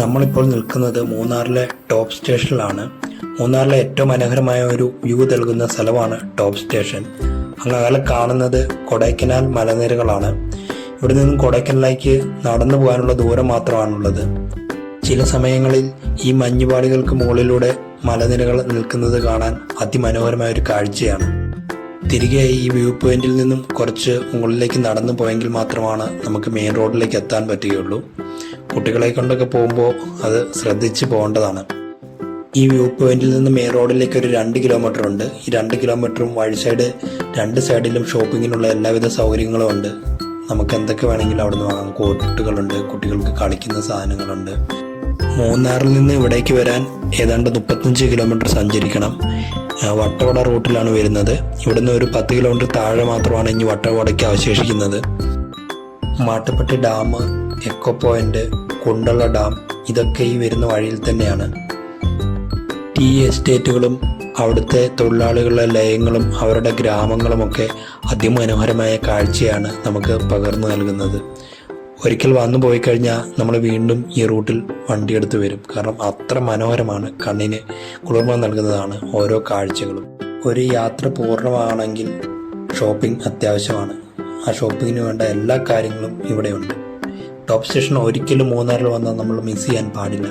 നമ്മളിപ്പോൾ നിൽക്കുന്നത് മൂന്നാറിലെ ടോപ്പ് സ്റ്റേഷനിലാണ്. മൂന്നാറിലെ ഏറ്റവും മനോഹരമായ ഒരു വ്യൂ നൽകുന്ന സ്ഥലമാണ് ടോപ്പ് സ്റ്റേഷൻ. അങ്ങ് അകലെ കാണുന്നത് കൊടൈക്കനാൽ മലനിരകളാണ്. ഇവിടെ നിന്നും കൊടൈക്കനാലിലേക്ക് നടന്നു പോകാനുള്ള ദൂരം മാത്രമാണുള്ളത്. ചില സമയങ്ങളിൽ ഈ മഞ്ഞുപാളികൾക്ക് മുകളിലൂടെ മലനിരകൾ നിൽക്കുന്നത് കാണാൻ അതിമനോഹരമായ ഒരു കാഴ്ചയാണ്. തിരികെ ഈ വ്യൂ പോയിന്റിൽ നിന്നും കുറച്ച് മുകളിലേക്ക് നടന്നു പോയെങ്കിൽ മാത്രമാണ് നമുക്ക് മെയിൻ റോഡിലേക്ക് എത്താൻ പറ്റുകയുള്ളൂ. കുട്ടികളെ കൊണ്ടൊക്കെ പോകുമ്പോൾ അത് ശ്രദ്ധിച്ച് പോകേണ്ടതാണ്. ഈ വ്യൂ പോയിന്റിൽ നിന്ന് മെയിൻ റോഡിലേക്ക് ഒരു 2 കിലോമീറ്റർ ഉണ്ട്. ഈ 2 കിലോമീറ്ററും വഴി സൈഡ് 2 സൈഡിലും ഷോപ്പിങ്ങിനുള്ള എല്ലാവിധ സൗകര്യങ്ങളും ഉണ്ട്. നമുക്ക് എന്തൊക്കെ വേണമെങ്കിലും അവിടെ നിന്ന് വാങ്ങാം. കോട്ടുകളുണ്ട്, കുട്ടികൾക്ക് കളിക്കുന്ന സാധനങ്ങളുണ്ട്. മൂന്നാറിൽ നിന്ന് ഇവിടേക്ക് വരാൻ ഏതാണ്ട് 35 കിലോമീറ്റർ സഞ്ചരിക്കണം. വട്ടവട റൂട്ടിലാണ് വരുന്നത്. ഇവിടുന്ന് ഒരു 10 കിലോമീറ്റർ താഴെ മാത്രമാണ് ഇനി വട്ടവടയ്ക്ക് അവശേഷിക്കുന്നത്. Mattupetty dam, echo point, Kundala dam ഇതൊക്കെ ഈ വരുന്ന വഴിയിൽ തന്നെയാണ്. ടീ എസ്റ്റേറ്റുകളും അവിടുത്തെ തൊഴിലാളികളുടെ ലയങ്ങളും അവരുടെ ഗ്രാമങ്ങളുമൊക്കെ അതിമനോഹരമായ കാഴ്ചയാണ് നമുക്ക് പകർന്നു നൽകുന്നത്. ഒരിക്കൽ വന്നു പോയി കഴിഞ്ഞാൽ നമ്മൾ വീണ്ടും ഈ റൂട്ടിൽ വണ്ടിയെടുത്ത് വരും. കാരണം അത്ര മനോഹരമാണ്, കണ്ണിന് കുളിർമ നൽകുന്നതാണ് ഓരോ കാഴ്ചകളും. ഒരു യാത്ര പൂർണ്ണമാണെങ്കിൽ ഷോപ്പിംഗ് അത്യാവശ്യമാണ്. ആ ഷോപ്പിങ്ങിന് വേണ്ട എല്ലാ കാര്യങ്ങളും ഇവിടെയുണ്ട്. ടോപ്പ് സ്റ്റേഷൻ ഒരിക്കലും മൂന്നാറിൽ വന്നാൽ നമ്മൾ മിസ് ചെയ്യാൻ പാടില്ല.